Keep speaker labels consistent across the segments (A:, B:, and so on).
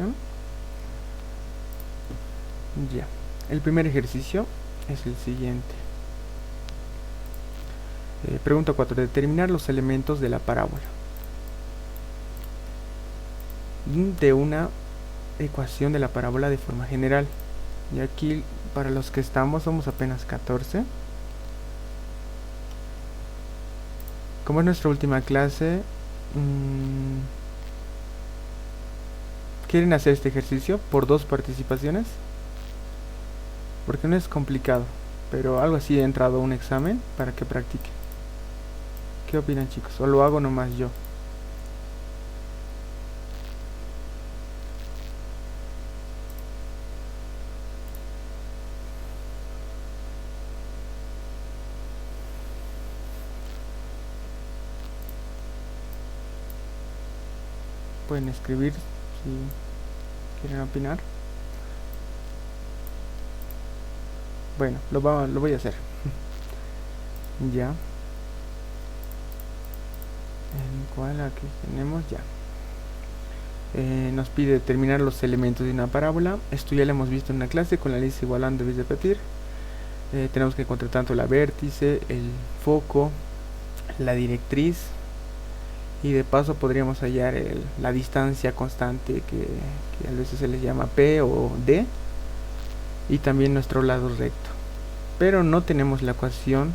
A: atención. Ya, el primer ejercicio es el siguiente. Pregunta 4. Determinar los elementos de la parábola de una ecuación de la parábola de forma general. Y aquí, para los que somos apenas 14. Como es nuestra última clase, ¿quieren hacer este ejercicio por 2 participaciones? Porque no es complicado, pero algo así he entrado a un examen para que practiquen. ¿Qué opinan, chicos? ¿O lo hago nomás yo? Pueden escribir si quieren opinar. Bueno, lo voy a hacer. Ya. El cual aquí tenemos ya. Nos pide determinar los elementos de una parábola. Esto ya lo hemos visto en una clase. Con la lista igualando debes repetir. Tenemos que encontrar tanto la vértice, el foco, la directriz, y de paso podríamos hallar la distancia constante que a veces se les llama P o D, y también nuestro lado recto. Pero no tenemos la ecuación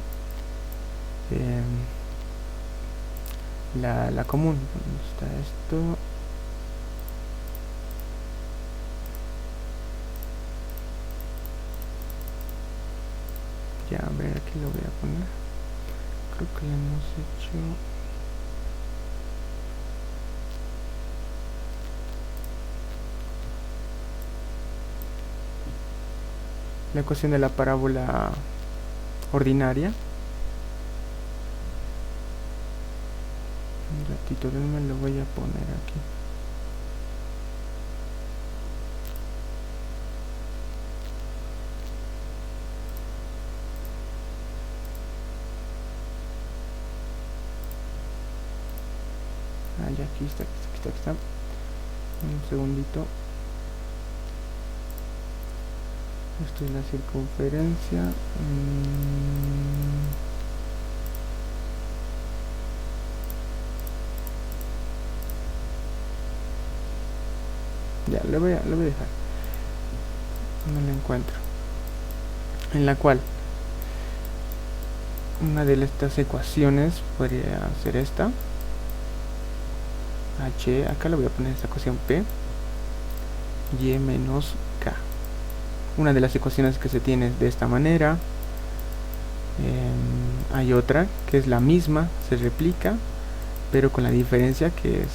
A: la común. ¿Dónde está esto? Ya, a ver, aquí lo voy a poner. Creo que lo hemos hecho. La ecuación de la parábola ordinaria. Un ratito, denme, lo voy a poner aquí. Ya aquí está. Un segundito. Esto es la circunferencia. Ya, lo voy a dejar. No lo encuentro. En la cual una de estas ecuaciones podría ser esta. H, acá le voy a poner esta ecuación P, Y menos K. Una de las ecuaciones que se tiene de esta manera. Hay otra que es la misma, se replica, pero con la diferencia que es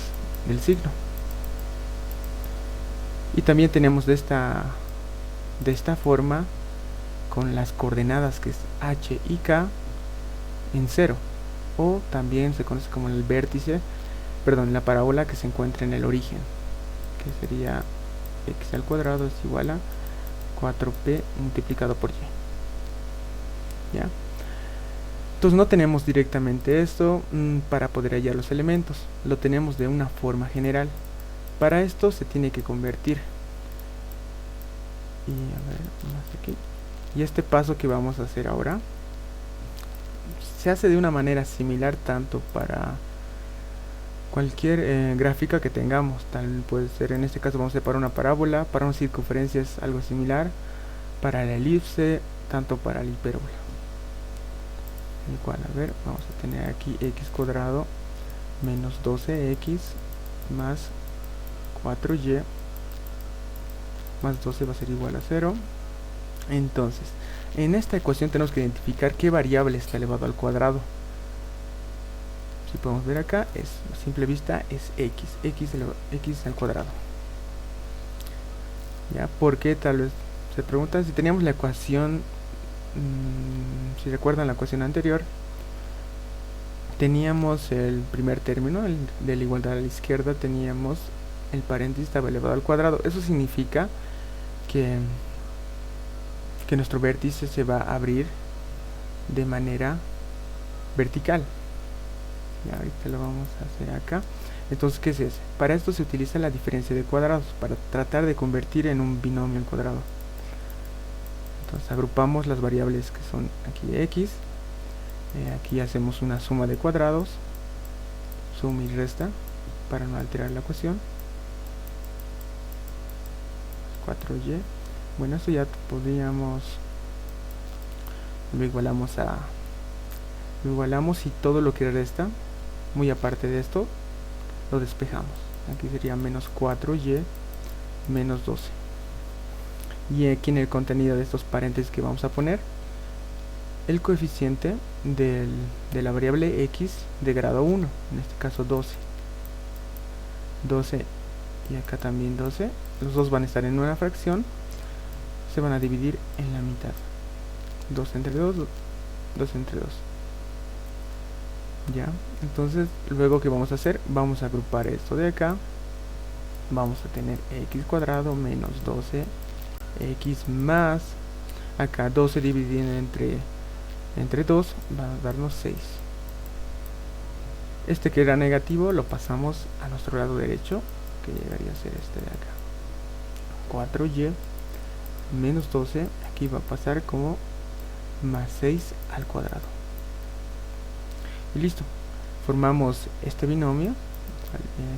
A: el signo. Y también tenemos de esta forma, con las coordenadas que es H y K en 0, o también se conoce como el vértice, perdón, la parábola que se encuentra en el origen, que sería x al cuadrado es igual a 4p multiplicado por y. ¿Ya? Entonces no tenemos directamente esto para poder hallar los elementos, lo tenemos de una forma general. Para esto se tiene que convertir. Y a ver, más aquí. Y este paso que vamos a hacer ahora se hace de una manera similar tanto para cualquier gráfica que tengamos. Tal puede ser, en este caso vamos a hacer para una parábola, para una circunferencia es algo similar, para la elipse, tanto para la hipérbola. El cual, a ver, vamos a tener aquí x cuadrado menos 12x más 4y más 12 va a ser igual a 0. Entonces, en esta ecuación tenemos que identificar qué variable está elevado al cuadrado. Si podemos ver acá, a simple vista es x al cuadrado. Ya, porque tal vez se preguntan si teníamos la ecuación, si recuerdan la ecuación anterior, teníamos el primer término, el de la igualdad a la izquierda, teníamos el paréntesis estaba elevado al cuadrado. Eso significa que nuestro vértice se va a abrir de manera vertical. Y ahorita lo vamos a hacer acá. Entonces, ¿qué es ese? Para esto se utiliza la diferencia de cuadrados, para tratar de convertir en un binomio al cuadrado. Entonces agrupamos las variables que son aquí x, aquí hacemos una suma de cuadrados, suma y resta, para no alterar la ecuación. 4y, bueno, esto ya podríamos, lo igualamos y todo lo que resta, muy aparte de esto, lo despejamos. Aquí sería menos 4y menos 12. Y aquí en el contenido de estos paréntesis que vamos a poner, el coeficiente de la variable x de grado 1, en este caso 12 y acá también 12, los dos van a estar en una fracción, se van a dividir en la mitad, 2 entre 2, 2 entre 2. Ya, entonces luego que vamos a hacer, vamos a agrupar esto de acá, vamos a tener x cuadrado menos 12x más, acá 12 dividido entre 2 va a darnos 6. Este que era negativo lo pasamos a nuestro lado derecho, que llegaría a ser este de acá, 4y menos 12, aquí va a pasar como más 6 al cuadrado. Y listo, formamos este binomio.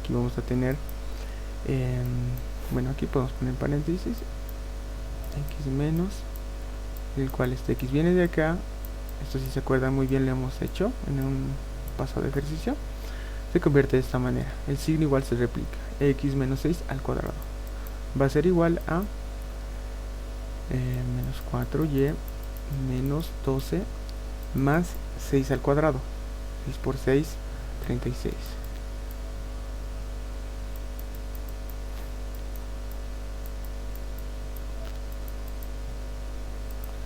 A: Aquí vamos a tener, bueno, aquí podemos poner paréntesis, x menos, el cual este x viene de acá. Esto, si se acuerdan muy bien, lo hemos hecho en un paso de ejercicio. Se convierte de esta manera, el signo igual se replica, x menos 6 al cuadrado va a ser igual a menos 4y menos 12 más 6 al cuadrado. 6 por 6, 36.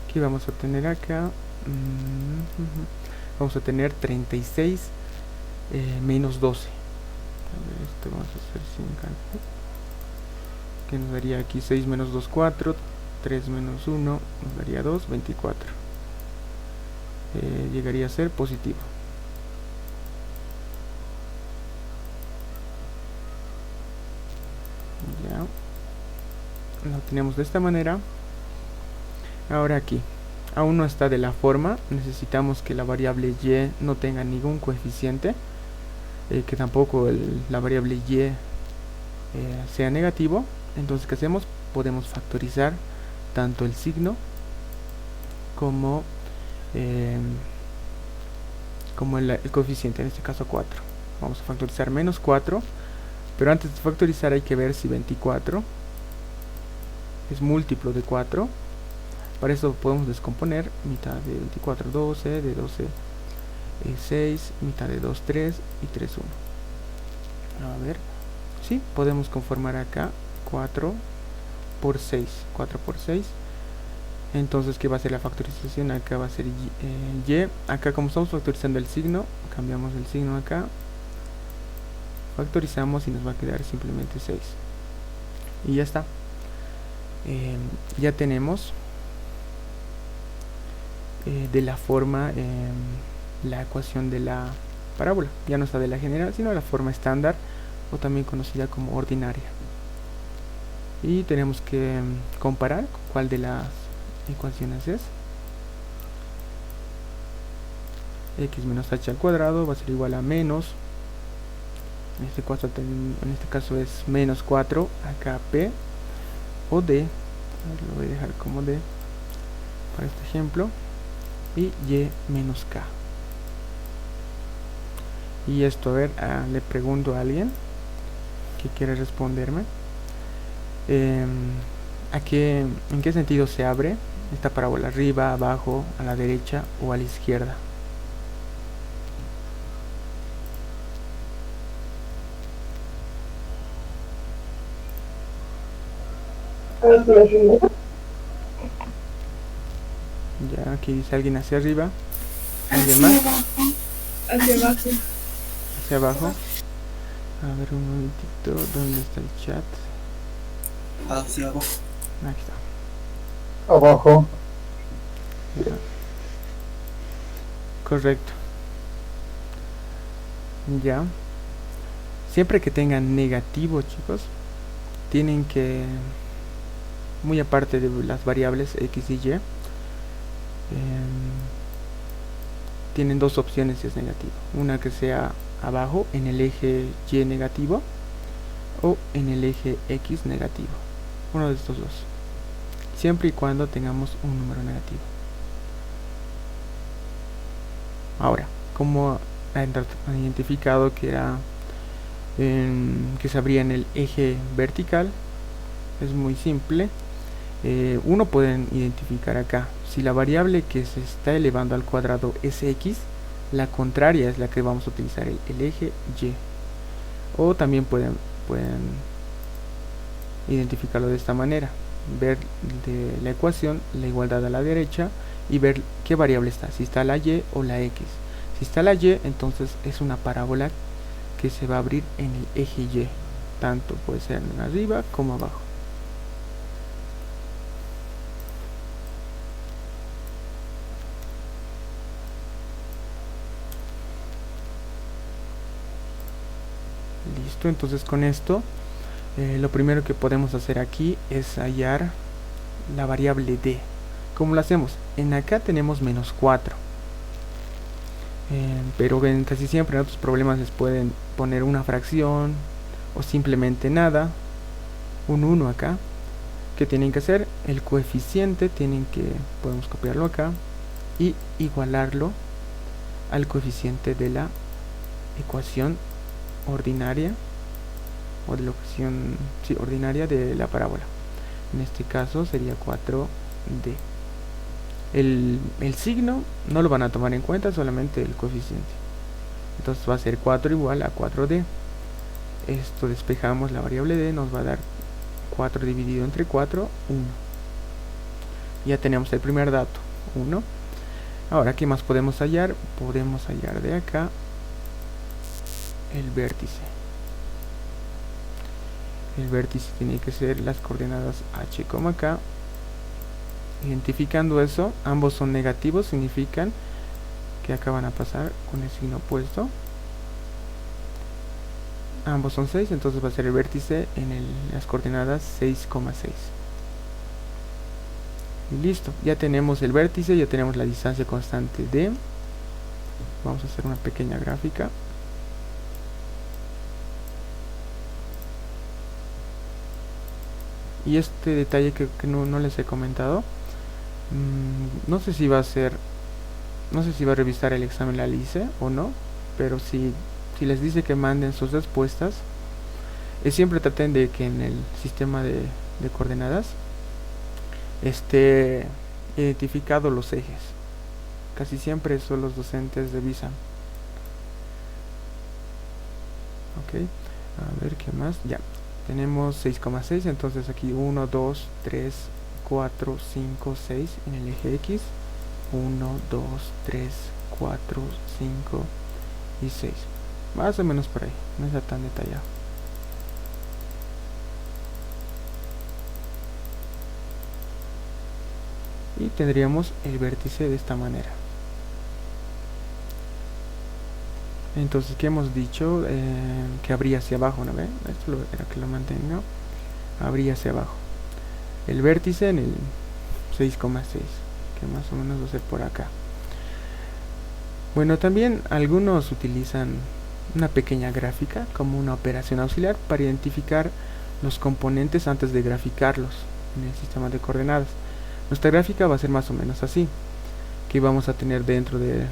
A: Aquí vamos a tener acá, vamos a tener 36 menos 12. A ver, esto vamos a hacer sin cálculo, que nos daría aquí 6 menos 2, 4, 3 menos 1, nos daría 2, 24. Llegaría a ser positivo. Ya, lo tenemos de esta manera. Ahora aquí, aún no está de la forma, necesitamos que la variable y no tenga ningún coeficiente, que tampoco la variable y sea negativo. Entonces, ¿qué hacemos? Podemos factorizar tanto el signo como el coeficiente, en este caso 4. Vamos a factorizar menos 4, pero antes de factorizar hay que ver si 24 es múltiplo de 4. Para eso podemos descomponer mitad de 24, 12, de 12, 6, mitad de 2, 3 y 3, 1. A ver, sí, podemos conformar acá 4 por 6, 4 por 6. Entonces, ¿qué va a ser la factorización? Acá va a ser y. Acá, como estamos factorizando el signo, cambiamos el signo acá, factorizamos y nos va a quedar simplemente 6. Y ya está. Ya tenemos de la forma la ecuación de la parábola. Ya no está de la general, sino de la forma estándar, o también conocida como ordinaria. Y tenemos que comparar cuál de las ecuaciones es. X menos h al cuadrado va a ser igual a menos, en este caso es menos 4, acá p, o d, lo voy a dejar como d para este ejemplo, y y menos k. Y esto, a ver, le pregunto a alguien que quiere responderme, ¿en qué sentido se abre esta parábola? ¿Arriba, abajo, a la derecha o a la izquierda? Ya, aquí dice alguien hacia arriba. ¿Alguien más?
B: Hacia abajo.
A: Hacia abajo. A ver un momentito, ¿dónde está el chat?
C: Hacia abajo.
A: Aquí está.
D: Abajo.
A: Ya. Correcto. Ya. siempre que tengan negativo, chicos, tienen que, muy aparte de las variables x y y, tienen dos opciones si es negativo. Una que sea abajo en el eje y negativo o en el eje x negativo. Uno de estos dos. Siempre y cuando tengamos un número negativo. Ahora, como han identificado que era que se abría en el eje vertical, es muy simple. Uno pueden identificar acá, si la variable que se está elevando al cuadrado es x, la contraria es la que vamos a utilizar, el eje y. O también pueden identificarlo de esta manera, ver de la ecuación la igualdad a la derecha y ver qué variable está, si está la y o la x. Si está la y, entonces es una parábola que se va a abrir en el eje y, tanto puede ser arriba como abajo. Listo, entonces con esto lo primero que podemos hacer aquí es hallar la variable d. ¿Cómo lo hacemos? En acá tenemos menos 4, pero ven, casi siempre en otros problemas les pueden poner una fracción o simplemente nada, un 1 acá. ¿Qué tienen que hacer? El coeficiente podemos copiarlo acá y igualarlo al coeficiente de la ecuación ordinaria, o de la ecuación ordinaria de la parábola. En este caso sería 4D. El signo no lo van a tomar en cuenta, solamente el coeficiente. Entonces va a ser 4 igual a 4D. Esto despejamos la variable D, nos va a dar 4 dividido entre 4, 1. Ya tenemos el primer dato, 1. Ahora, ¿qué más podemos hallar? Podemos hallar de acá el vértice. El vértice tiene que ser las coordenadas h, k. Identificando eso, ambos son negativos, significan que acá van a pasar con el signo opuesto. Ambos son 6, entonces va a ser el vértice en las coordenadas 6,6. Y listo, ya tenemos el vértice, ya tenemos la distancia constante d. Vamos a hacer una pequeña gráfica. Y este detalle que no les he comentado, no sé si va a revisar el examen la LICE o no, pero si les dice que manden sus respuestas, siempre traten de que en el sistema de coordenadas esté identificado los ejes. Casi siempre eso los docentes revisan. Ok, a ver qué más. Ya tenemos 6,6, entonces aquí 1, 2, 3, 4, 5, 6 en el eje X. 1, 2, 3, 4, 5 y 6. Más o menos por ahí, no está tan detallado. Y tendríamos el vértice de esta manera. Entonces, ¿qué hemos dicho? Que abría hacia abajo, ¿no ven? Esto era que lo mantenga. Abría hacia abajo. El vértice en el 6,6, que más o menos va a ser por acá. Bueno, también algunos utilizan una pequeña gráfica como una operación auxiliar para identificar los componentes antes de graficarlos en el sistema de coordenadas. Nuestra gráfica va a ser más o menos así, que vamos a tener dentro de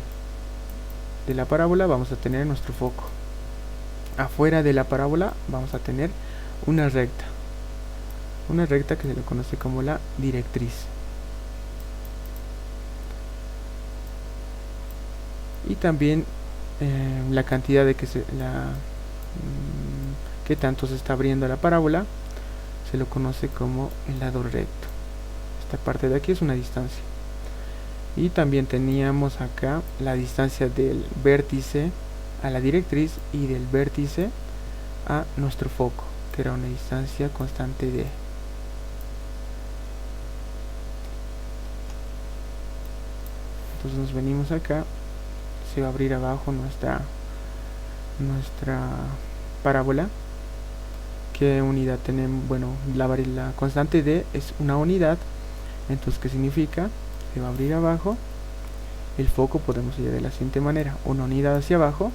A: la parábola, vamos a tener nuestro foco. Afuera de la parábola vamos a tener una recta que se le conoce como la directriz. Y también la cantidad de que tanto se está abriendo la parábola se lo conoce como el lado recto. Esta parte de aquí es una distancia. Y también teníamos acá la distancia del vértice a la directriz y del vértice a nuestro foco, que era una distancia constante de. Entonces nos venimos acá, se va a abrir abajo nuestra parábola, ¿qué unidad tenemos? Bueno, la constante D es una unidad. Entonces, ¿qué significa? Se va a abrir abajo. El foco podemos ir de la siguiente manera: una unidad hacia abajo.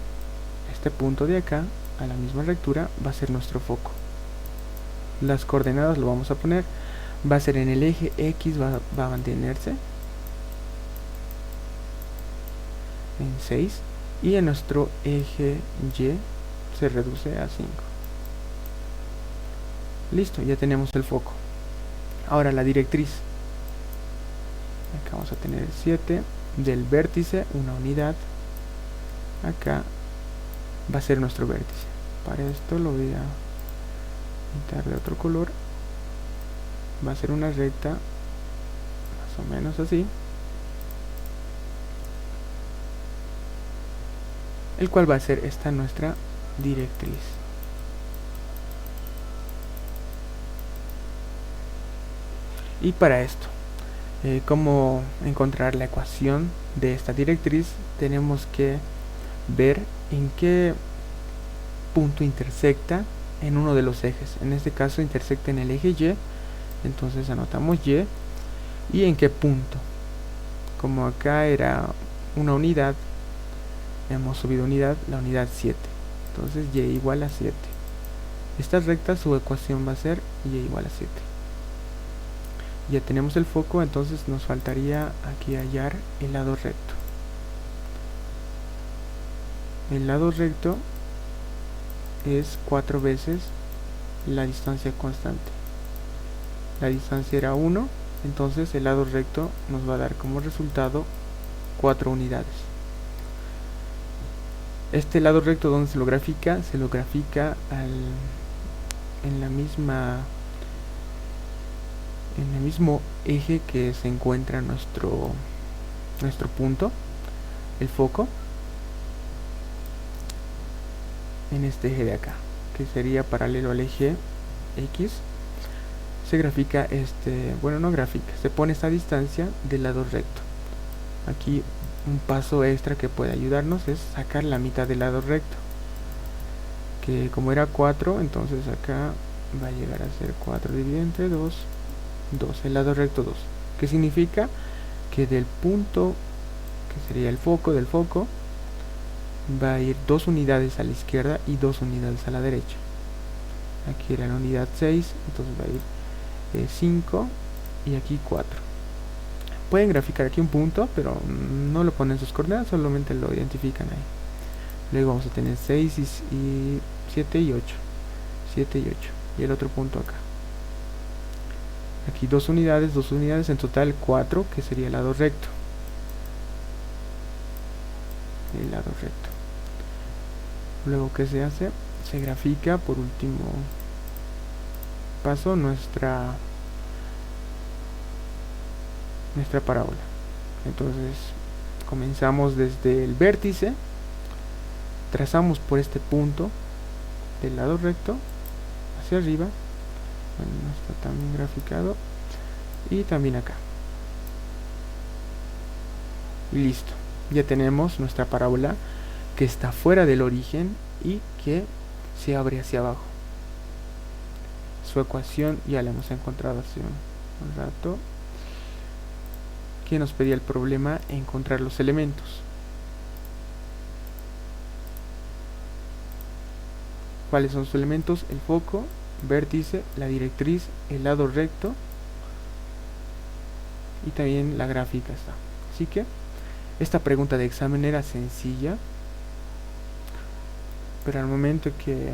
A: Este punto de acá, a la misma rectura, va a ser nuestro foco. Las coordenadas lo vamos a poner. Va a ser en el eje X, va a mantenerse en 6. Y en nuestro eje Y se reduce a 5. Listo, ya tenemos el foco. Ahora la directriz. Acá vamos a tener 7. Del vértice, una unidad. Acá va a ser nuestro vértice. Para esto lo voy a pintar de otro color. Va a ser una recta más o menos así, el cual va a ser esta nuestra directriz. Y para esto, cómo encontrar la ecuación de esta directriz, tenemos que ver en qué punto intersecta en uno de los ejes. En este caso intersecta en el eje Y, entonces anotamos Y. Y en qué punto, como acá era una unidad, hemos subido unidad, la unidad 7, entonces Y igual a 7. Esta recta, su ecuación va a ser Y igual a 7. Ya tenemos el foco, entonces nos faltaría aquí hallar el lado recto. El lado recto es 4 veces la distancia constante. La distancia era 1, entonces el lado recto nos va a dar como resultado 4 unidades. Este lado recto, ¿dónde se lo grafica? Se lo grafica en el mismo eje que se encuentra nuestro punto, el foco, en este eje de acá, que sería paralelo al eje X. Se grafica se pone esta distancia del lado recto. Aquí un paso extra que puede ayudarnos es sacar la mitad del lado recto, que como era 4, entonces acá va a llegar a ser 4 dividido entre 2, el lado recto 2, que significa que del punto que sería el foco del foco va a ir 2 unidades a la izquierda y 2 unidades a la derecha. Aquí era la unidad 6, entonces va a ir 5 y aquí 4. Pueden graficar aquí un punto, pero no lo ponen sus coordenadas, solamente lo identifican ahí. Luego vamos a tener 6 y 7 y 8. 7 y 8. Y el otro punto acá. Aquí 2 unidades, en total 4, que sería el lado recto. El lado recto. Luego, ¿qué se hace? Se grafica por último paso nuestra parábola. Entonces comenzamos desde el vértice, trazamos por este punto del lado recto hacia arriba. Bueno, no está tan bien graficado, y también acá, y listo. Ya tenemos nuestra parábola que está fuera del origen y que se abre hacia abajo. Su ecuación ya la hemos encontrado hace un rato, que nos pedía el problema encontrar los elementos. ¿Cuáles son sus elementos? El foco, vértice, la directriz, el lado recto y también la gráfica está. Así que esta pregunta de examen era sencilla, pero al momento que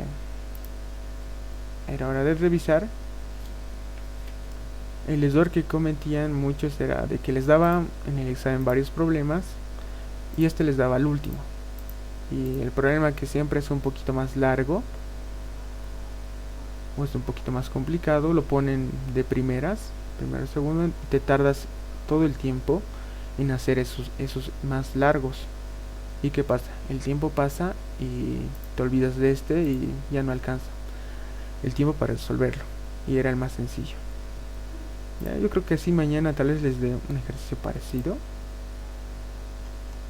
A: era hora de revisar, el error que cometían muchos era de que les daba en el examen varios problemas y este les daba el último. Y el problema que siempre es un poquito más largo o es un poquito más complicado, lo ponen de primero, segundo, y te tardas todo el tiempo en hacer esos más largos. ¿Y qué pasa? El tiempo pasa y te olvidas de este y ya no alcanza el tiempo para resolverlo, y era el más sencillo. Ya, yo creo que así mañana tal vez les dé un ejercicio parecido,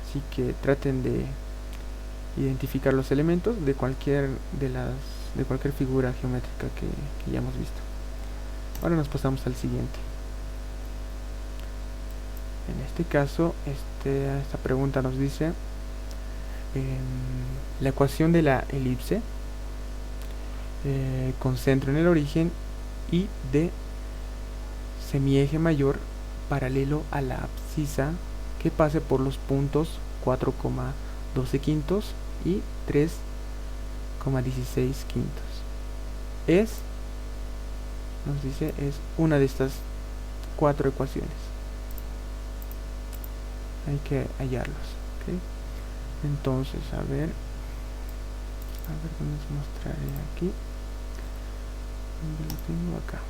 A: así que traten de identificar los elementos de cualquier de las de cualquier figura geométrica que ya hemos visto. Ahora nos pasamos al siguiente. En este caso, esta pregunta nos dice la ecuación de la elipse con centro en el origen y de semieje mayor paralelo a la abscisa que pase por los puntos 4,12 quintos y 3,16 quintos. Nos dice, es una de estas 4 ecuaciones. Hay que hallarlos, ¿okay? Entonces, a ver dónde les mostraré aquí. ¿Dónde lo tengo? Acá.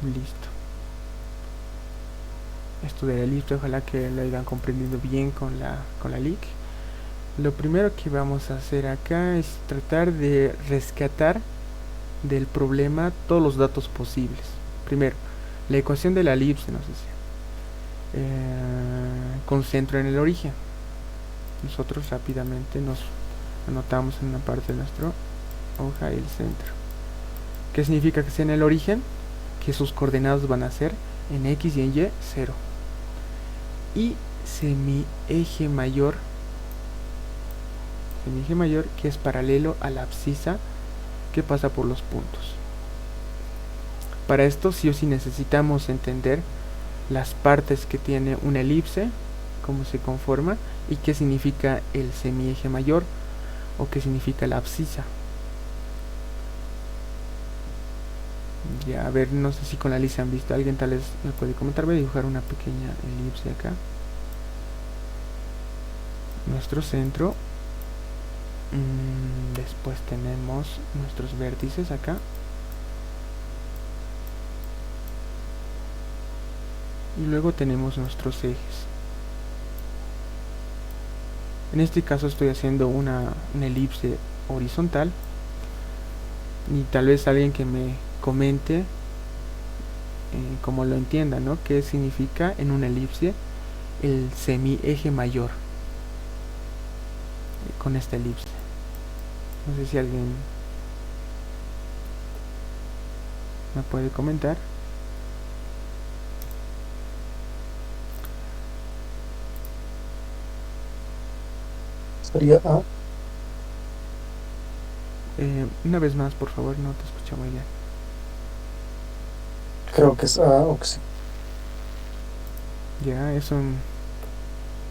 A: Listo. Esto de la elipse, ojalá que lo hayan comprendido bien con la LIC. Lo primero que vamos a hacer acá es tratar de rescatar del problema todos los datos posibles. Primero, la ecuación de la elipse nos dice con centro en el origen. Nosotros rápidamente nos anotamos en una parte de nuestra hoja el centro. ¿Qué significa que sea en el origen? Que sus coordenadas van a ser en X y en Y 0. Y semieje mayor que es paralelo a la abscisa que pasa por los puntos. Para esto sí o sí necesitamos entender las partes que tiene una elipse, cómo se conforma y qué significa el semieje mayor o qué significa la abscisa. Ya, a ver, no sé si con la elipse han visto, alguien tal vez me puede comentar. Voy a dibujar una pequeña elipse acá. Nuestro centro. Después tenemos nuestros vértices acá. Y luego tenemos nuestros ejes. En este caso estoy haciendo una elipse horizontal. Y tal vez alguien que me comente como lo entienda, ¿no? ¿Qué significa en una elipse el semieje mayor con esta elipse? No sé si alguien me puede comentar.
C: Sería A.
A: Una vez más, por favor, no te escucho muy bien.
C: Creo que es A o que sí.
A: Ya,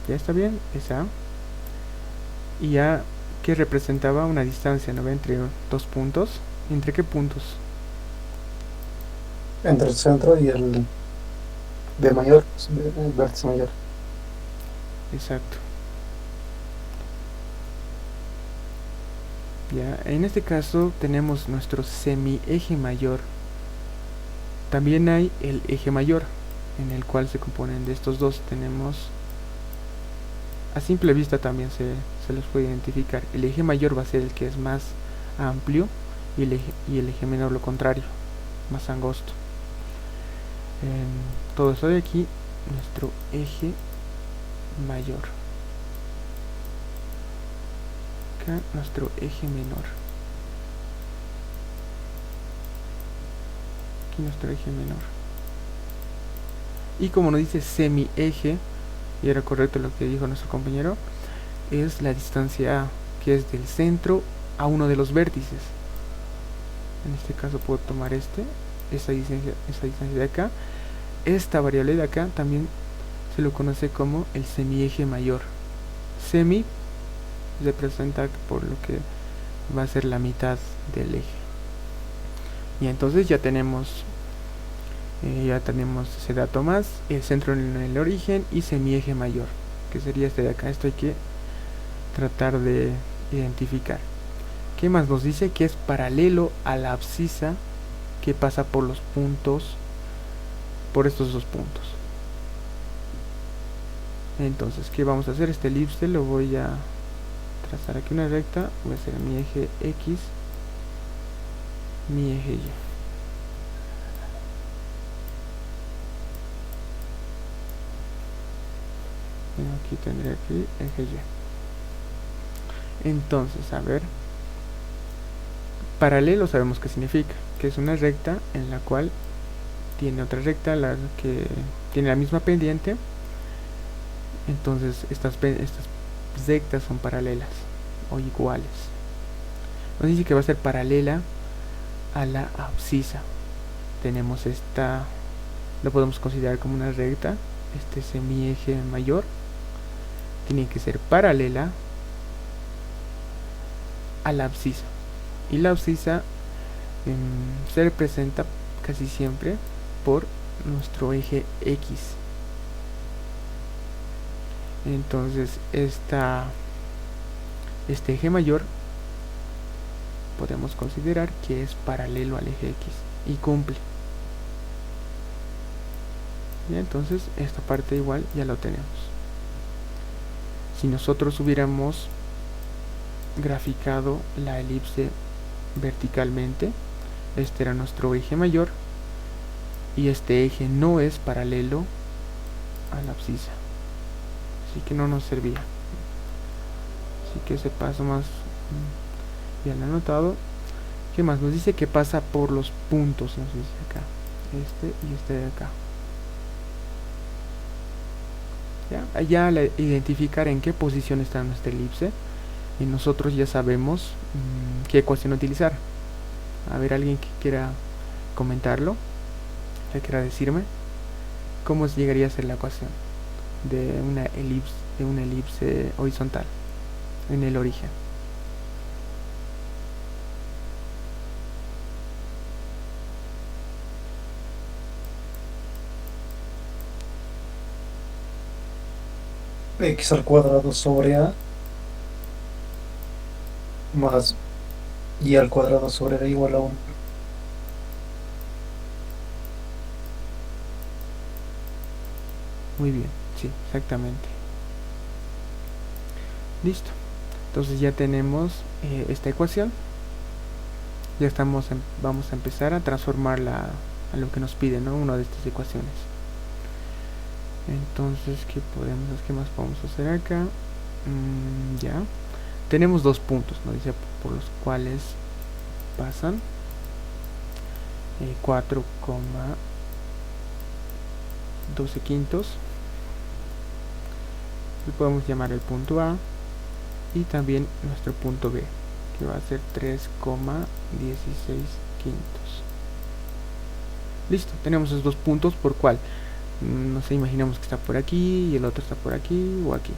A: ya está bien, es A. Y ya que representaba una distancia, ¿no? Entre dos puntos. ¿Entre qué puntos?
C: Entre el centro y el B mayor, el vértice mayor.
A: Exacto. Ya, en este caso tenemos nuestro semieje mayor. También hay el eje mayor, en el cual se componen de estos dos. Tenemos, a simple vista también se los puede identificar. El eje mayor va a ser el que es más amplio y el eje menor lo contrario, más angosto. Todo esto de aquí, nuestro eje mayor. Acá nuestro eje menor. Aquí nuestro eje menor. Y como nos dice semieje, y era correcto lo que dijo nuestro compañero, es la distancia A, que es del centro a uno de los vértices. En este caso puedo tomar esa distancia de acá. Esta variable de acá también se lo conoce como el semieje mayor. Semi representa por lo que va a ser la mitad del eje. Y entonces ya tenemos ese dato más, el centro en el origen y semieje mayor, que sería este de acá. Esto hay que tratar de identificar. ¿Qué más nos dice? Que es paralelo a la abscisa que pasa por los puntos, por estos dos puntos. Entonces, ¿qué vamos a hacer? Este elipse lo voy a trazar aquí una recta. Voy a hacer mi eje X, mi eje Y. Aquí tendría aquí eje Y. Entonces, a ver, paralelo sabemos qué significa, que es una recta en la cual tiene otra recta la que tiene la misma pendiente. Entonces estas rectas son paralelas o iguales. Nos dice que va a ser paralela a la abscisa. Tenemos esta, lo podemos considerar como una recta. Este semieje mayor tiene que ser paralela a la abscisa, y la abscisa se representa casi siempre por nuestro eje X. Entonces este eje mayor podemos considerar que es paralelo al eje X y cumple. Y entonces esta parte igual ya lo tenemos. Si nosotros hubiéramos graficado la elipse verticalmente, este era nuestro eje mayor y este eje no es paralelo a la abscisa, así que no nos servía. Así que ese paso más bien anotado. ¿Qué más? Nos dice que pasa por los puntos, nos dice acá, este y este de acá. Ya al identificar en qué posición está nuestra elipse, y nosotros ya sabemos qué ecuación utilizar. A ver, alguien que quiera comentarlo, que quiera decirme cómo llegaría a ser la ecuación de una elipse horizontal en el origen.
C: X al cuadrado sobre A más Y al cuadrado sobre B igual a 1.
A: Muy bien, sí, exactamente. Listo. Entonces ya tenemos esta ecuación. Ya vamos a empezar a transformarla a lo que nos pide, ¿no? Una de estas ecuaciones. Entonces, ¿qué más podemos hacer acá? Ya. Tenemos dos puntos, ¿no? Dice por los cuales pasan 4,12 quintos. Y podemos llamar el punto A y también nuestro punto B, que va a ser 3,16 quintos. Listo, tenemos esos dos puntos por cual, no sé, imaginamos que está por aquí y el otro está por aquí o aquí.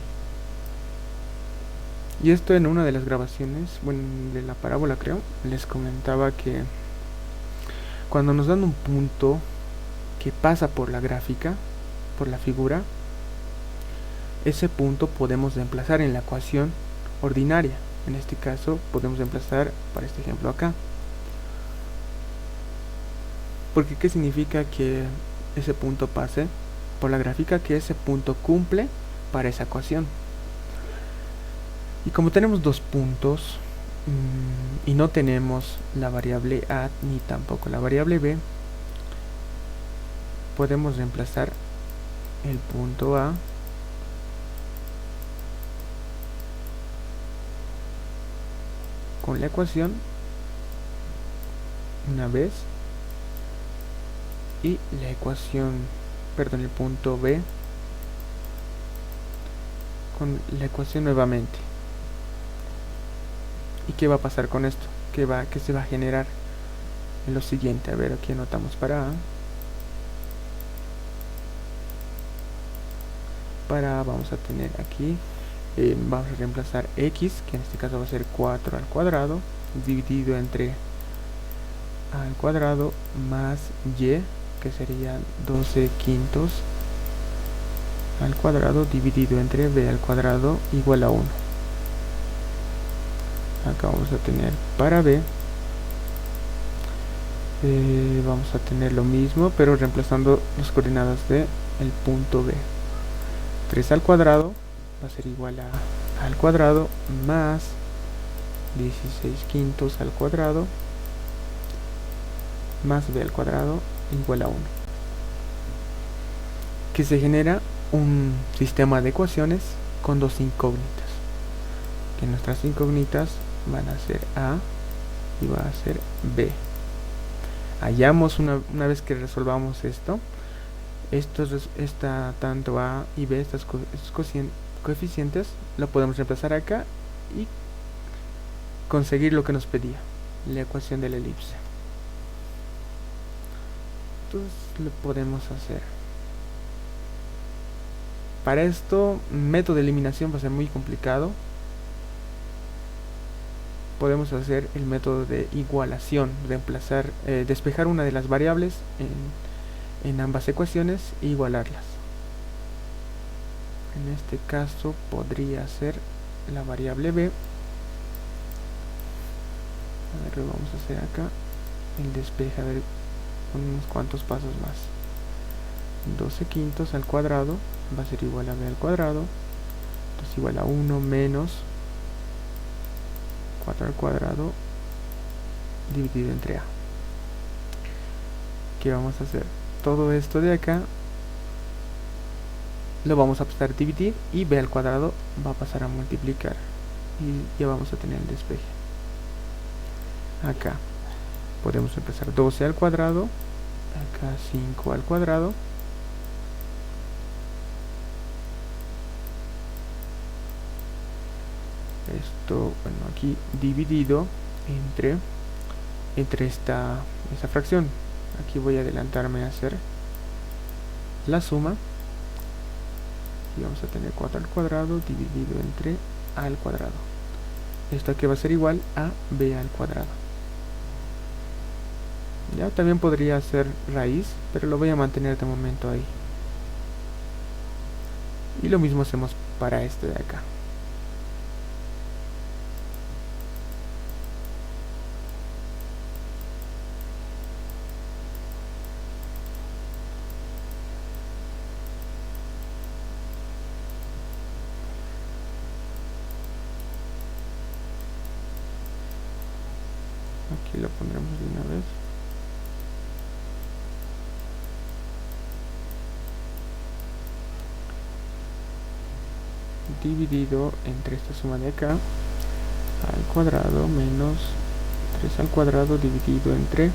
A: Y esto en una de las grabaciones, bueno, de la parábola creo, les comentaba que cuando nos dan un punto que pasa por la gráfica, por la figura, ese punto podemos reemplazar en la ecuación ordinaria. En este caso podemos reemplazar para este ejemplo acá. Porque ¿qué significa que ese punto pase por la gráfica? Que ese punto cumple para esa ecuación. Y como tenemos dos puntos y no tenemos la variable A ni tampoco la variable B, podemos reemplazar el punto A con la ecuación una vez y la ecuación, perdón, el punto B con la ecuación nuevamente. ¿Y qué va a pasar con esto? ¿Qué se va a generar? En lo siguiente, a ver, aquí anotamos para A. Vamos a tener aquí, vamos a reemplazar X, que en este caso va a ser 4 al cuadrado, dividido entre A al cuadrado, más Y, que sería 12 quintos al cuadrado, dividido entre B al cuadrado, igual a 1. Acá vamos a tener para B, vamos a tener lo mismo, pero reemplazando las coordenadas de el punto B. 3 al cuadrado va a ser igual a al cuadrado más 16 quintos al cuadrado más B al cuadrado igual a 1, que se genera un sistema de ecuaciones con dos incógnitas, que nuestras incógnitas van a ser A y va a ser B. Hallamos una vez que resolvamos esto, tanto A y B, estos coeficientes, lo podemos reemplazar acá y conseguir lo que nos pedía, la ecuación de la elipse. Entonces lo podemos hacer. Para esto, método de eliminación va a ser muy complicado. Podemos hacer el método de igualación, reemplazar, despejar una de las variables en ambas ecuaciones e igualarlas. En este caso podría ser la variable b. A ver, lo vamos a hacer acá. El despeje, a ver, unos cuantos pasos más. 12 quintos al cuadrado va a ser igual a b al cuadrado. Entonces igual a 1 menos 4 al cuadrado dividido entre a. ¿Qué vamos a hacer? Todo esto de acá lo vamos a pasar a dividir y b al cuadrado va a pasar a multiplicar y ya vamos a tener el despeje. Acá podemos empezar 12 al cuadrado, acá 5 al cuadrado, esto, bueno, aquí dividido entre esta fracción. Aquí voy a adelantarme a hacer la suma y vamos a tener 4 al cuadrado dividido entre a al cuadrado. Esto aquí va a ser igual a b al cuadrado. Ya también podría ser raíz, pero lo voy a mantener de momento ahí. Y lo mismo hacemos para este de acá. Aquí lo pondremos de una vez. Dividido entre esta suma de acá, al cuadrado menos 3 al cuadrado dividido entre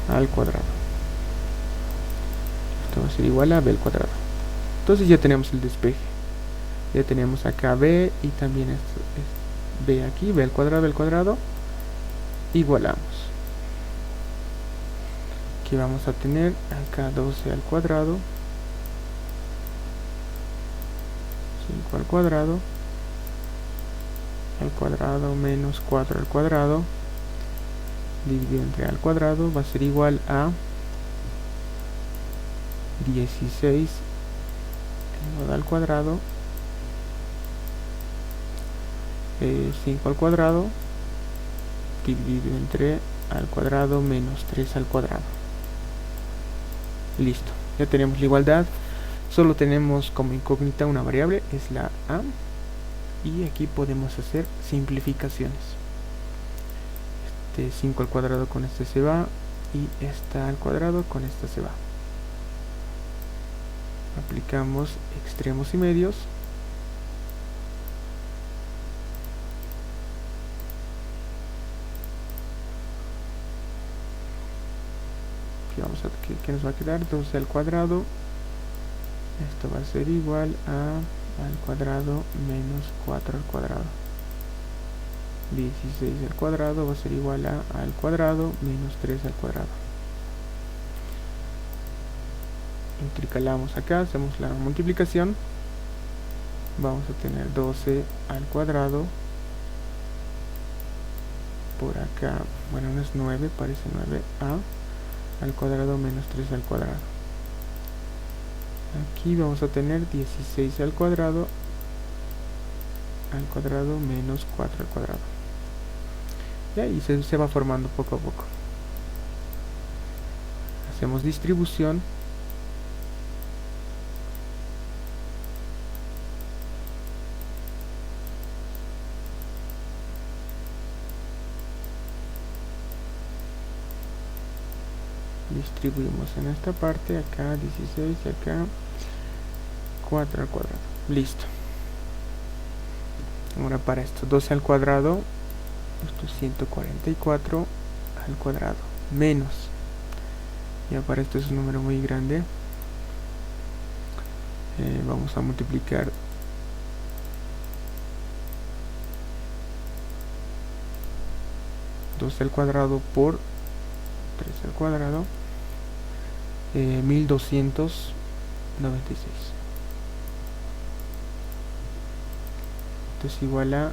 A: al cuadrado. Esto va a ser igual a b al cuadrado. Entonces ya tenemos el despeje. Ya tenemos acá b y también esto es b aquí, b al cuadrado, igualamos. Aquí vamos a tener acá 12 al cuadrado, 5 al cuadrado menos 4 al cuadrado dividido entre al cuadrado va a ser igual a 16 elevado al cuadrado, 5 al cuadrado dividido entre al cuadrado menos 3 al cuadrado. Listo, ya tenemos la igualdad. Solo tenemos como incógnita una variable, es la a, y aquí podemos hacer simplificaciones. Este 5 al cuadrado con este se va y esta al cuadrado con esta se va. Aplicamos extremos y medios. ¿Qué nos va a quedar? 12 al cuadrado. Esto va a ser igual a al cuadrado menos 4 al cuadrado. 16 al cuadrado va a ser igual a al cuadrado menos 3 al cuadrado. Intercalamos acá, hacemos la multiplicación. Vamos a tener 12 al cuadrado. Por acá, bueno, no es 9, parece 9a al cuadrado menos 3 al cuadrado. Aquí vamos a tener 16 al cuadrado menos 4 al cuadrado. Ya, y se va formando poco a poco. Hacemos distribución. Distribuimos en esta parte, acá 16 y acá 4 al cuadrado. Listo. Ahora para esto, 12 al cuadrado, esto es 144 al cuadrado, menos, ya para esto es un número muy grande, vamos a multiplicar 12 al cuadrado por 3 al cuadrado, 1296. Esto es igual a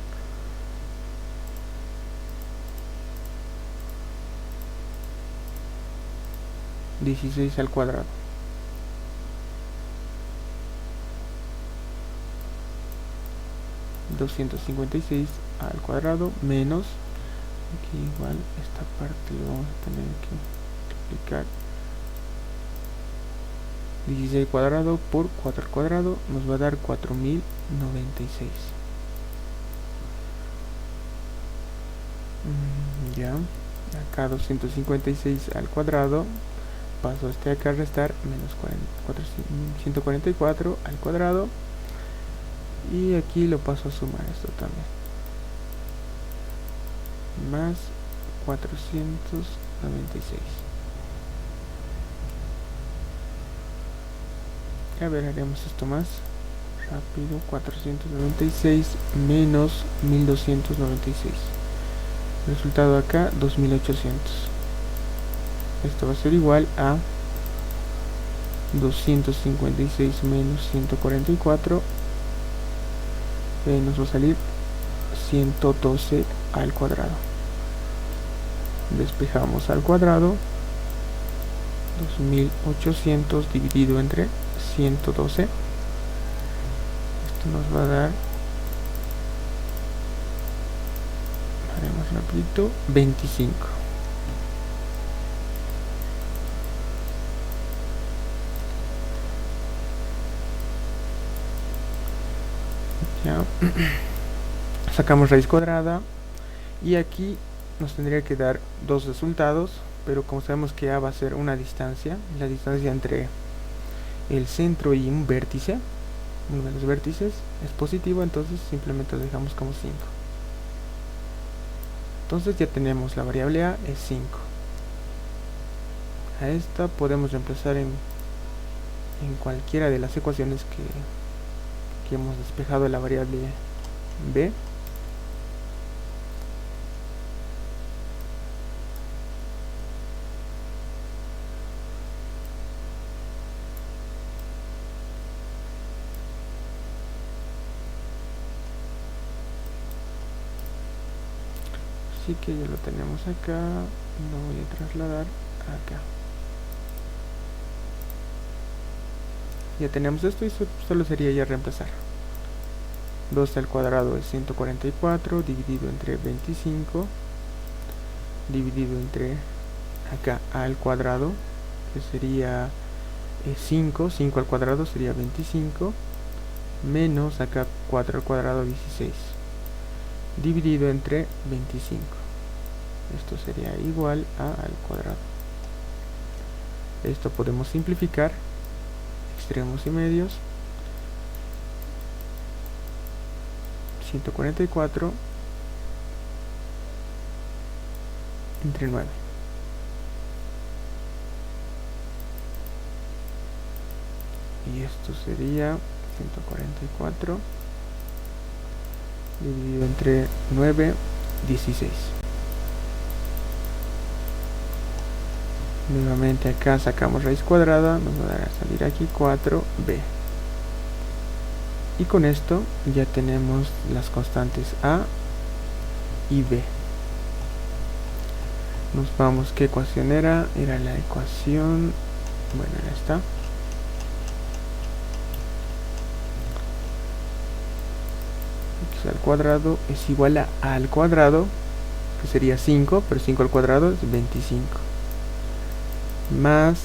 A: 16 al cuadrado. $256 al cuadrado menos, aquí igual esta parte lo vamos a tener que multiplicar, 16 al cuadrado por 4 al cuadrado nos va a dar 4096. Ya, acá 256 al cuadrado, paso este acá a restar, menos 144 al cuadrado, y aquí lo paso a sumar esto también, más 496. A ver, haremos esto más rápido. 496 menos 1296, resultado acá 2800. Esto va a ser igual a 256 menos 144, nos va a salir 112 al cuadrado. Despejamos al cuadrado, 2800 dividido entre 112, esto nos va a dar, haremos rapidito, 25. Ya. Sacamos raíz cuadrada y aquí nos tendría que dar dos resultados, pero como sabemos que A va a ser una distancia, la distancia entre el centro y un vértice, uno de los vértices es positivo, entonces simplemente lo dejamos como 5. Entonces ya tenemos la variable A es 5. A esta podemos reemplazar en cualquiera de las ecuaciones que hemos despejado de la variable B. Así que ya lo tenemos acá, lo voy a trasladar acá. Ya tenemos esto y solo sería ya reemplazar. 12 al cuadrado es 144 dividido entre 25 dividido entre acá A al cuadrado, que sería 5 al cuadrado sería 25, menos acá 4 al cuadrado 16 dividido entre 25. Esto sería igual a al cuadrado. Esto podemos simplificar, extremos y medios. 144 entre 9. Y esto sería 144 dividido entre 9, 16. Nuevamente acá sacamos raíz cuadrada, nos va a dar a salir aquí 4b. Y con esto ya tenemos las constantes A y B. Nos vamos, ¿qué ecuación era? Era la ecuación, bueno, ya está. X al cuadrado es igual a al cuadrado, que sería 5, pero 5 al cuadrado es 25. Más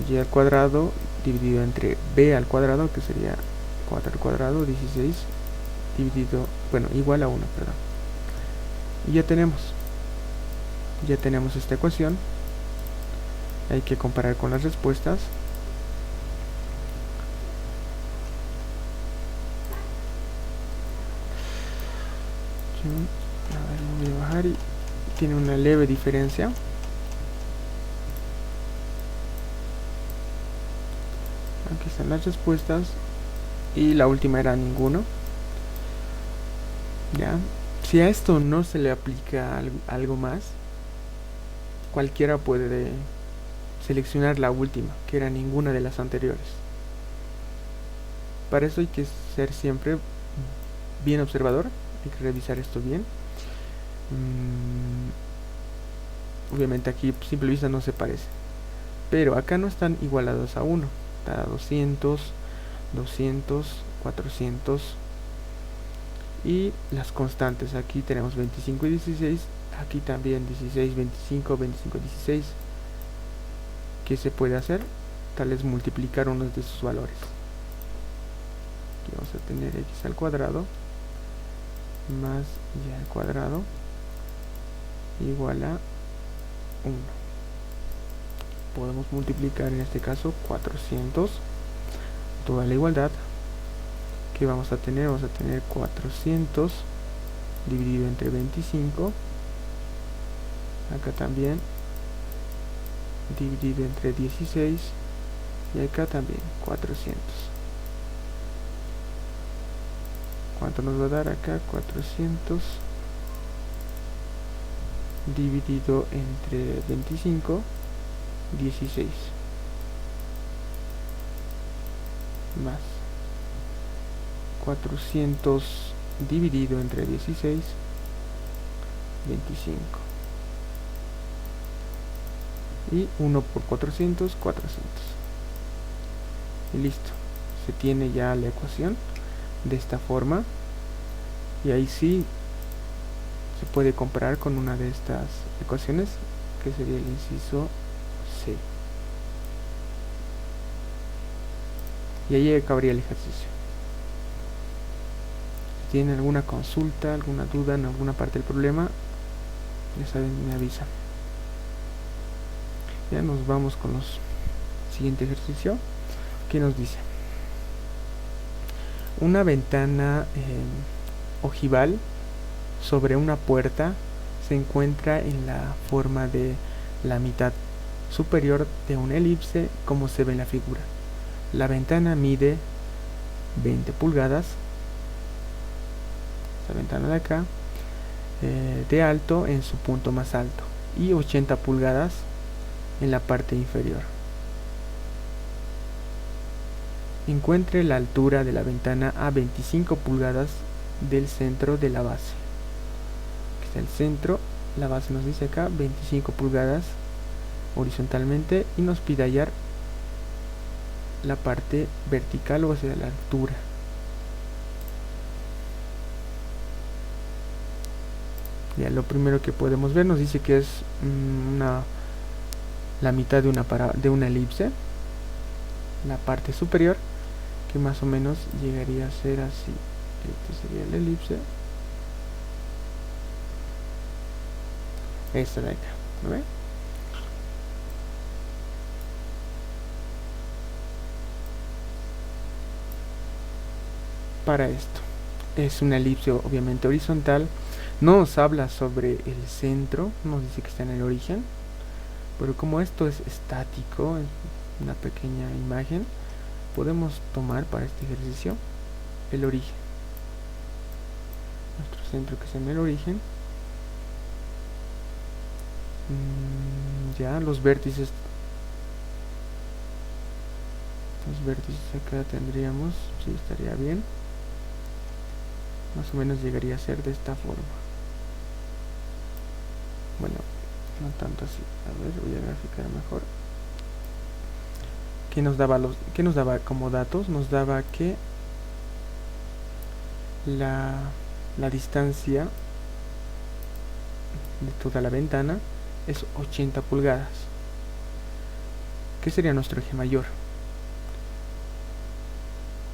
A: y al cuadrado dividido entre b al cuadrado, que sería 4 al cuadrado, 16, dividido, bueno, igual a 1, perdón. Y ya tenemos esta ecuación. Hay que comparar con las respuestas. A ver, lo voy a bajar y tiene una leve diferencia. Aquí están las respuestas y la última era ninguno. Ya, si a esto no se le aplica algo más, cualquiera puede seleccionar la última, que era ninguna de las anteriores. Para eso hay que ser siempre bien observador, hay que revisar esto bien. Obviamente aquí a simple vista no se parece, pero acá no están igualados a 1, está 200, 200, 400 y las constantes. Aquí tenemos 25 y 16, aquí también 16, 25, 25, 16. ¿Qué se puede hacer? Tal es multiplicar unos de sus valores. Aquí vamos a tener x al cuadrado más y al cuadrado igual a 1. Podemos multiplicar en este caso 400, toda la igualdad. Que vamos a tener? Vamos a tener 400 dividido entre 25. Acá también dividido entre 16 y acá también 400. ¿Cuánto nos va a dar acá? 400 dividido entre 25, 16 más 400 dividido entre 16, 25 y 1 por 400, 400 y listo. Se tiene ya la ecuación de esta forma y ahí sí se puede comparar con una de estas ecuaciones, que sería el inciso C, y ahí acabaría el ejercicio. Si tienen alguna consulta, alguna duda en alguna parte del problema, ya saben, me avisan. Ya nos vamos con los siguiente ejercicio. ¿Qué nos dice? Una ventana ojival sobre una puerta se encuentra en la forma de la mitad superior de una elipse, como se ve en la figura. La ventana mide 20 pulgadas, esta ventana de acá, de alto en su punto más alto y 80 pulgadas en la parte inferior. Encuentre la altura de la ventana a 25 pulgadas del centro de la base. Aquí está el centro, la base nos dice acá 25 pulgadas horizontalmente y nos pide hallar la parte vertical, o sea, la altura. Ya, lo primero que podemos ver nos dice que es la mitad de una elipse, la parte superior, que más o menos llegaría a ser así. Este sería la elipse, esta de acá, ¿no ve? Para esto es una elipse obviamente horizontal. No nos habla sobre el centro, nos dice que está en el origen, pero como esto es estático, es una pequeña imagen, podemos tomar para este ejercicio el origen, nuestro centro que está en el origen. Ya los vértices acá tendríamos, sí, estaría bien, más o menos llegaría a ser de esta forma. Bueno, no tanto así. A ver, voy a graficar mejor. ¿Qué nos daba como datos? Nos daba que la distancia de toda la ventana es 80 pulgadas. ¿Qué sería nuestro eje mayor?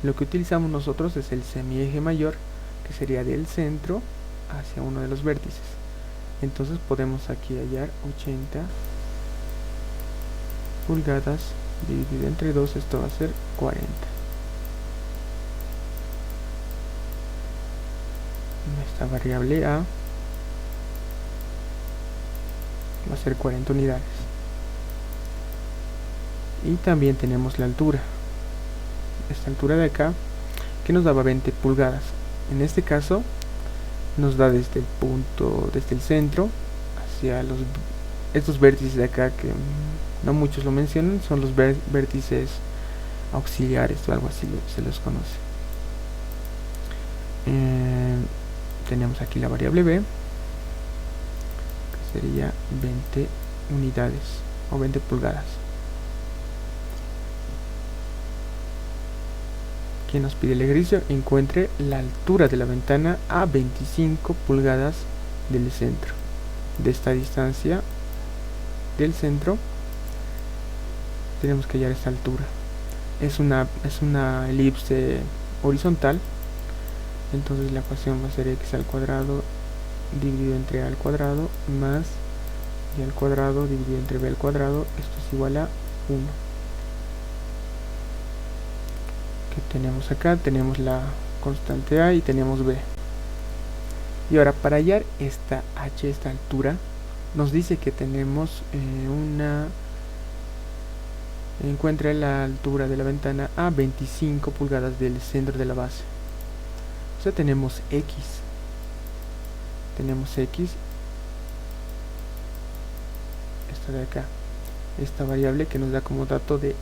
A: Lo que utilizamos nosotros es el semieje mayor, que sería del centro hacia uno de los vértices. Entonces podemos aquí hallar 80 pulgadas dividido entre 2, esto va a ser 40. Esta variable A va a ser 40 unidades. Y también tenemos la altura, esta altura de acá, que nos daba 20 pulgadas. En este caso nos da desde el punto, desde el centro hacia estos vértices de acá, que no muchos lo mencionan, son los vértices auxiliares o algo así se los conoce. Tenemos aquí la variable b, que sería 20 unidades o 20 pulgadas. Que nos pide el ejercicio: encuentre la altura de la ventana a 25 pulgadas del centro. De esta distancia del centro tenemos que hallar esta altura. Es una elipse horizontal, entonces la ecuación va a ser x al cuadrado dividido entre a al cuadrado más y al cuadrado dividido entre b al cuadrado. Esto es igual a 1. Que tenemos acá, tenemos la constante a y tenemos b. Y ahora, para hallar esta h, esta altura, nos dice que tenemos encuentra la altura de la ventana a 25 pulgadas del centro de la base. O sea, tenemos x, esta de acá, esta variable que nos da como dato de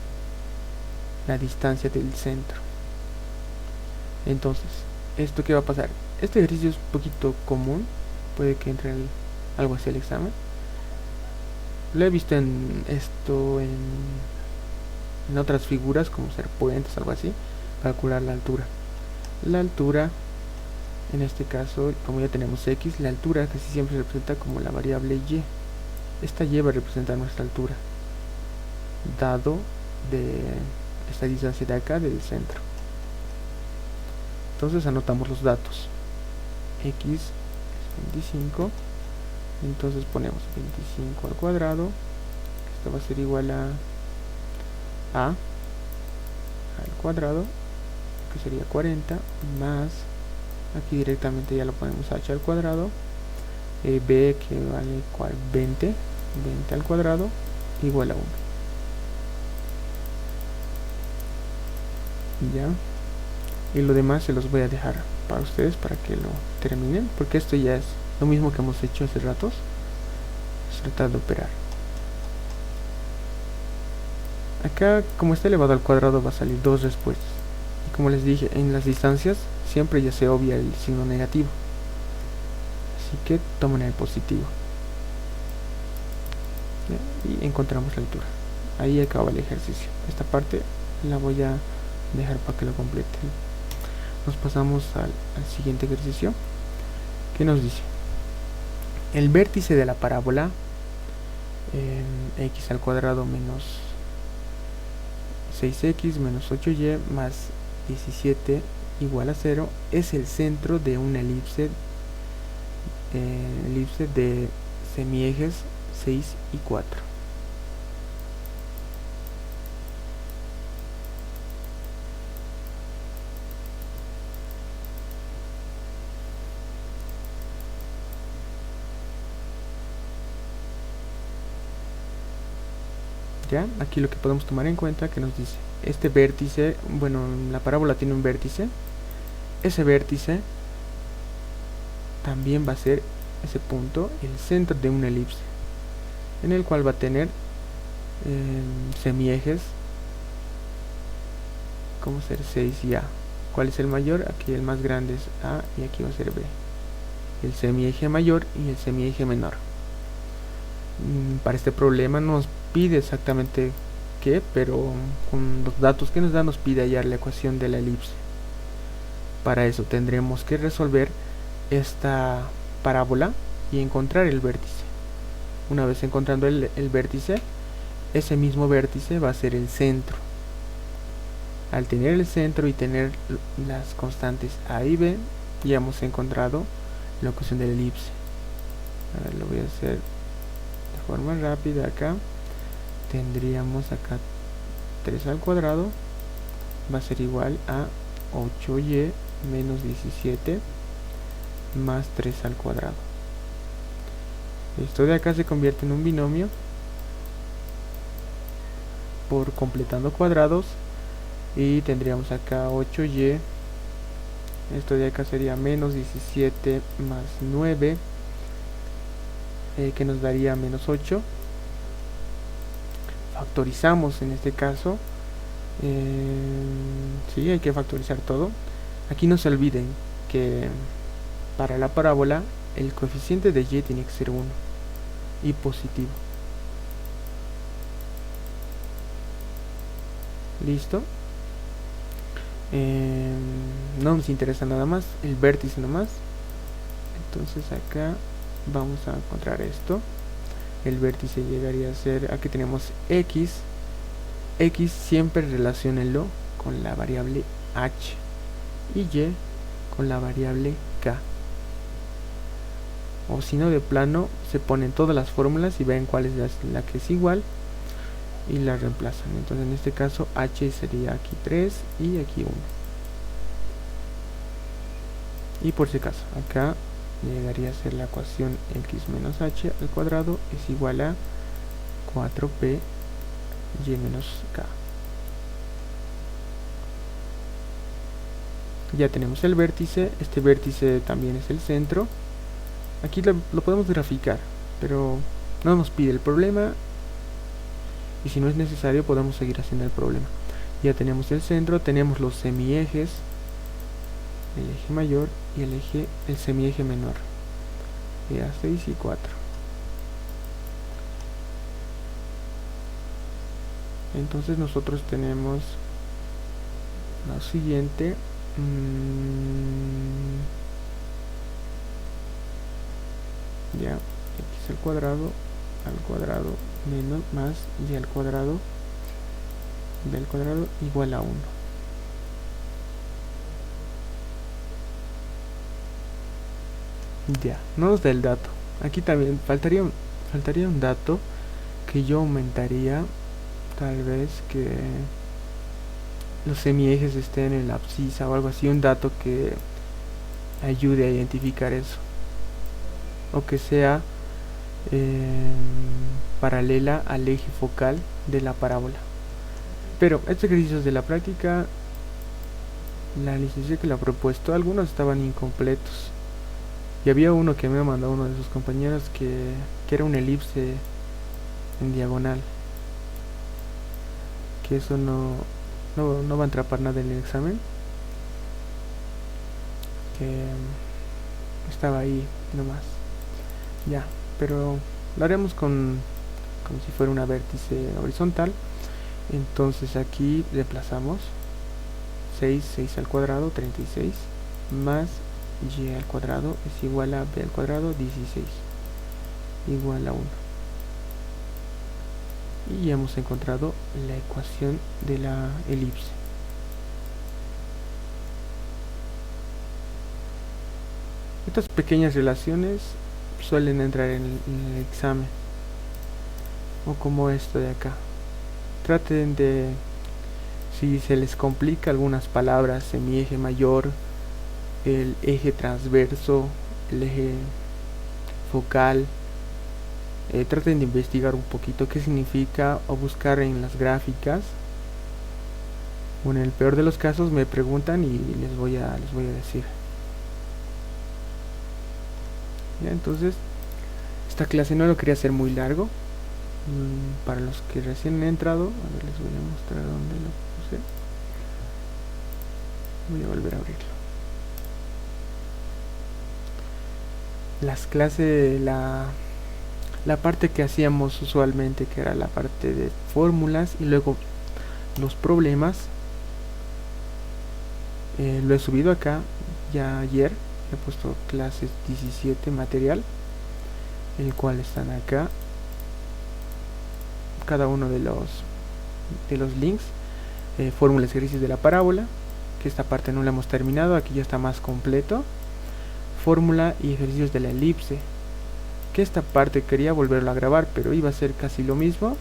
A: la distancia del centro. Entonces, ¿esto qué va a pasar? Este ejercicio es un poquito común, puede que entre algo hacia el examen. Lo he visto en otras figuras, como ser puentes, algo así, para calcular la altura. La altura, en este caso, como ya tenemos x, la altura casi siempre se representa como la variable y. Esta y va a representar nuestra altura, dado de esta distancia de acá del centro. Entonces anotamos los datos. X es 25, entonces ponemos 25 al cuadrado. Esto va a ser igual a al cuadrado, que sería 40, más, aquí directamente ya lo ponemos h al cuadrado, b, que vale 20 al cuadrado, igual a 1. Ya, y lo demás se los voy a dejar para ustedes para que lo terminen, porque esto ya es lo mismo que hemos hecho hace ratos, es tratar de operar. Acá, como está elevado al cuadrado, va a salir 2 respuestas. Y como les dije, en las distancias siempre ya se obvia el signo negativo, así que tomen el positivo. ¿Ya? Y encontramos la altura. Ahí acaba el ejercicio. Esta parte la voy a dejar para que lo completen. Nos pasamos al siguiente ejercicio, que nos dice: el vértice de la parábola x al cuadrado menos 6x menos 8y más 17 igual a 0 es el centro de una elipse de semiejes 6 y 4. Ya, aquí lo que podemos tomar en cuenta, que nos dice este vértice, bueno, la parábola tiene un vértice, ese vértice también va a ser ese punto el centro de una elipse, en el cual va a tener semiejes como ser 6 y a. ¿Cuál es el mayor? Aquí el más grande es a y aquí va a ser b, el semieje mayor y el semieje menor. Para este problema nos pide exactamente qué, pero con los datos que nos da nos pide hallar la ecuación de la elipse. Para eso tendremos que resolver esta parábola y encontrar el vértice. Una vez encontrando el vértice, ese mismo vértice va a ser el centro. Al tener el centro y tener las constantes a y b, ya hemos encontrado la ecuación de la elipse. A ver, lo voy a hacer de forma rápida. Acá tendríamos acá 3 al cuadrado va a ser igual a 8y menos 17 más 3 al cuadrado. Esto de acá se convierte en un binomio por completando cuadrados, y tendríamos acá 8y. Esto de acá sería menos 17 más 9, que nos daría menos 8. Factorizamos en este caso. Sí, hay que factorizar todo. Aquí no se olviden que para la parábola el coeficiente de y tiene que ser 1 y positivo. Listo. No nos interesa nada más el vértice nomás. Entonces acá vamos a encontrar esto. El vértice llegaría a ser, aquí tenemos x. X siempre relaciónenlo con la variable h y y con la variable k. O si no, de plano se ponen todas las fórmulas y ven cuál es la que es igual y la reemplazan. Entonces en este caso h sería aquí 3 y aquí 1. Y por si acaso, acá llegaría a ser la ecuación x menos h al cuadrado es igual a 4p y menos k. Ya tenemos el vértice. Este vértice también es el centro. Aquí lo podemos graficar, pero no nos pide el problema, y si no es necesario podemos seguir haciendo el problema. Ya tenemos el centro, tenemos los semiejes, el eje mayor y el semieje menor, ya 6 y 4. Entonces nosotros tenemos lo siguiente. Ya, x al cuadrado menos más y al cuadrado del cuadrado igual a 1. Ya, no nos da el dato. Aquí también faltaría un dato que yo aumentaría. Tal vez que los semiejes estén en la abscisa o algo así. Un dato que ayude a identificar eso, o que sea paralela al eje focal de la parábola. Pero estos ejercicios de la práctica, la licencia que lo ha propuesto, algunos estaban incompletos, y había uno que me ha mandado uno de sus compañeros que era una elipse en diagonal, que eso no va a entrar para nada en el examen, que estaba ahí nomás. Ya, pero lo haremos como si fuera una vértice horizontal. Entonces aquí reemplazamos 6 al cuadrado, 36, más y al cuadrado es igual a b al cuadrado, 16, igual a 1. Y ya hemos encontrado la ecuación de la elipse. Estas pequeñas relaciones suelen entrar en el examen, o como esto de acá. Traten de, si se les complica algunas palabras, semieje mayor, el eje transverso, el eje focal, traten de investigar un poquito qué significa, o buscar en las gráficas, o en el peor de los casos me preguntan y les voy a decir. Ya, entonces esta clase no lo quería hacer muy largo. Para los que recién han entrado, a ver, les voy a mostrar dónde lo puse. Voy a volver a abrirlo. Las clases, la parte que hacíamos usualmente, que era la parte de fórmulas y luego los problemas, lo he subido acá ya ayer. He puesto clases 17 material, el cual están acá cada uno de los links. Fórmulas y ejercicios de la parábola, que esta parte no la hemos terminado, aquí ya está más completo. Fórmula y ejercicios de la elipse, que esta parte quería volverlo a grabar, pero iba a ser casi lo mismo,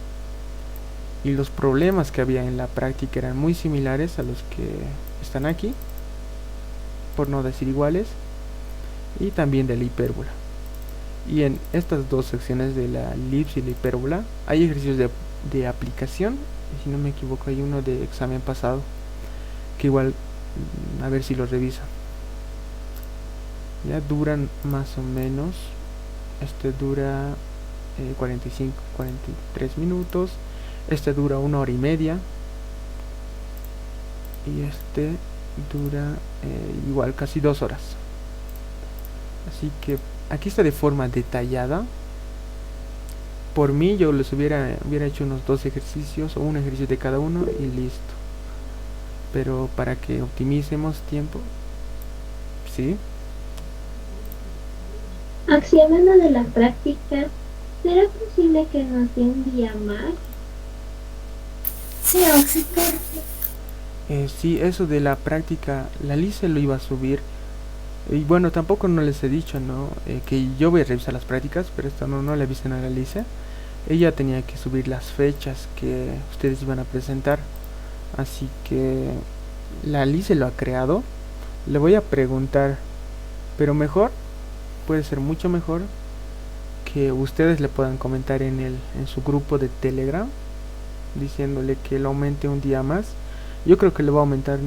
A: y los problemas que había en la práctica eran muy similares a los que están aquí, por no decir iguales. Y también de la hipérbola. Y en estas dos secciones de la elipse y la hipérbola hay ejercicios de aplicación. Y si no me equivoco hay uno de examen pasado que igual a ver si lo revisa. Ya duran más o menos, este dura 43 minutos, este dura 1 hora y media y este dura igual casi 2 horas. Así que aquí está de forma detallada. Por mí yo les hubiera hecho unos 2 ejercicios o un ejercicio de cada uno y listo. Pero para que optimicemos tiempo, ¿sí?
D: Hablando de la práctica, ¿será posible que nos dé un día más?
B: Sí, Oxítor.
A: Sí, eso de la práctica, la Lice lo iba a subir. Y bueno, tampoco no les he dicho, ¿no? Que yo voy a revisar las prácticas, pero esto no le avisan a la Lice. Ella tenía que subir las fechas que ustedes iban a presentar. Así que la Lice lo ha creado. Le voy a preguntar, pero mejor, puede ser mucho mejor que ustedes le puedan comentar en su grupo de Telegram diciéndole que lo aumente un día más. Yo creo que le va a aumentar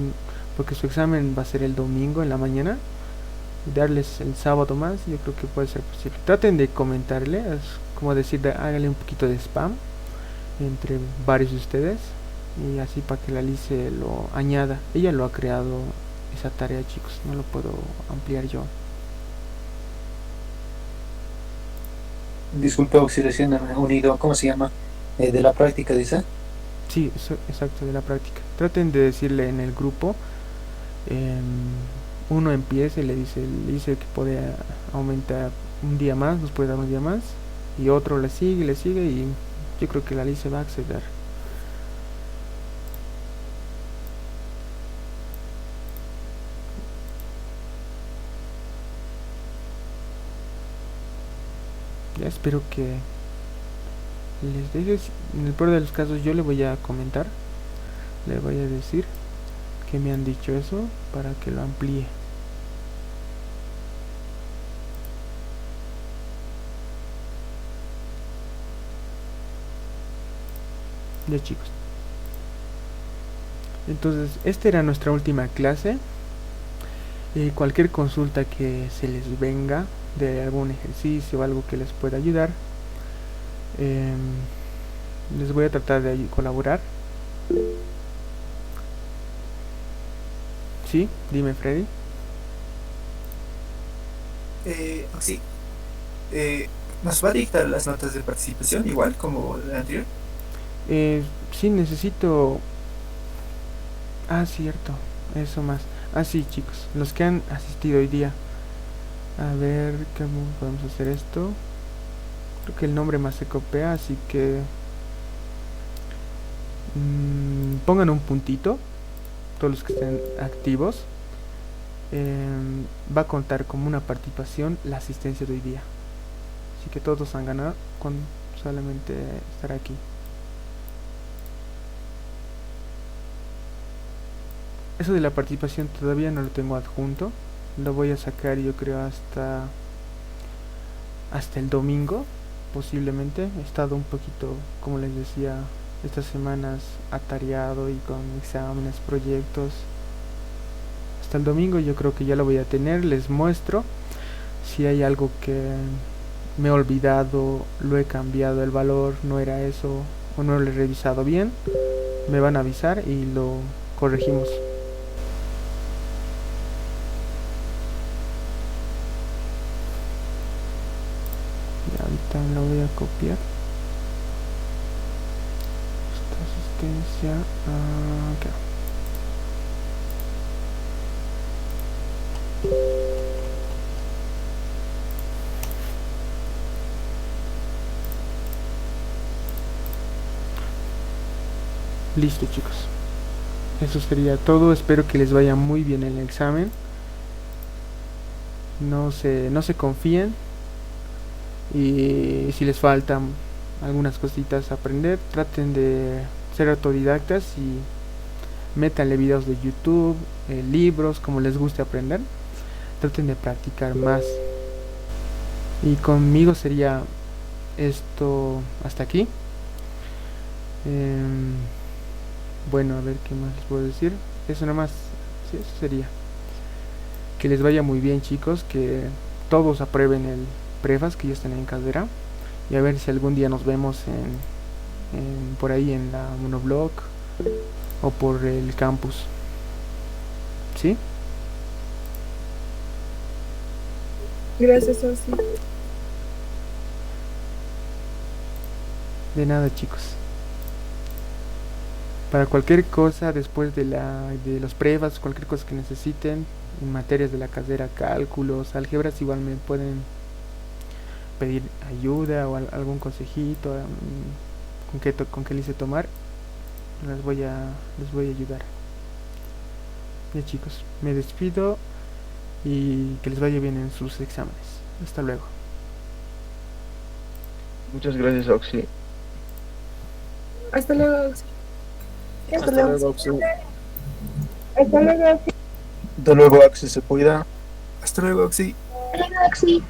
A: porque su examen va a ser el domingo en la mañana. Darles el sábado más, yo creo que puede ser posible. Traten de comentarle, es como decir, háganle un poquito de spam entre varios de ustedes y así para que la Lice lo añada. Ella lo ha creado esa tarea, chicos, no lo puedo ampliar yo.
C: Disculpe, oxidación unido, ¿cómo se llama? De la práctica, dice.
A: Sí, exacto, de la práctica. Traten de decirle en el grupo, uno empieza y le dice que puede aumentar un día más, nos puede dar un día más, y otro le sigue y yo creo que la Lice va a acceder. Ya espero que les dejes. En el peor de los casos yo le voy a comentar, le voy a decir que me han dicho eso para que lo amplíe. Ya, chicos, entonces esta era nuestra última clase. Cualquier consulta que se les venga de algún ejercicio o algo que les pueda ayudar, les voy a tratar de colaborar. Sí, dime, Freddy.
E: Sí. ¿Nos va a dictar las notas de participación igual como la anterior?
A: Sí, necesito... Ah, cierto, eso más. Ah, sí, chicos, los que han asistido hoy día. A ver, ¿cómo podemos hacer esto? Creo que el nombre más se copia, así que... pongan un puntito, todos los que estén activos. Va a contar como una participación la asistencia de hoy día. Así que todos han ganado con solamente estar aquí. Eso de la participación todavía no lo tengo adjunto. Lo voy a sacar yo creo hasta el domingo, posiblemente. He estado un poquito, como les decía, estas semanas atareado y con exámenes, proyectos. Hasta el domingo yo creo que ya lo voy a tener. Les muestro si hay algo que me he olvidado, lo he cambiado el valor, no era eso o no lo he revisado bien. Me van a avisar y lo corregimos. Y ahorita lo voy a copiar. Esta asistencia acá. Listo, chicos, eso sería todo. Espero que les vaya muy bien el examen. No se confíen, y si les faltan algunas cositas a aprender, traten de ser autodidactas y métanle videos de YouTube, libros, como les guste aprender. Traten de practicar más. Y conmigo sería esto hasta aquí. Em, bueno, a ver qué más les puedo decir. Eso nada más, sí, eso sería. Que les vaya muy bien, chicos, que todos aprueben el prefas que ya están en carrera. Y a ver si algún día nos vemos por ahí en la monoblog o por el campus. ¿Sí?
F: Gracias, Oxy.
A: De nada, chicos. Para cualquier cosa después de los prefas, cualquier cosa que necesiten en materias de la carrera, cálculos, álgebras, igual me pueden pedir ayuda o algún consejito, con qué le hice tomar, les voy a ayudar. Ya, chicos, me despido y que les vaya bien en sus exámenes. Hasta luego.
G: Muchas gracias, Oxy.
F: Hasta luego, Oxy.
C: Hasta luego, Oxy.
B: Hasta luego.
C: Hasta luego, Oxy, se cuida.
E: Hasta luego, Oxy.
B: Hasta luego, Oxy.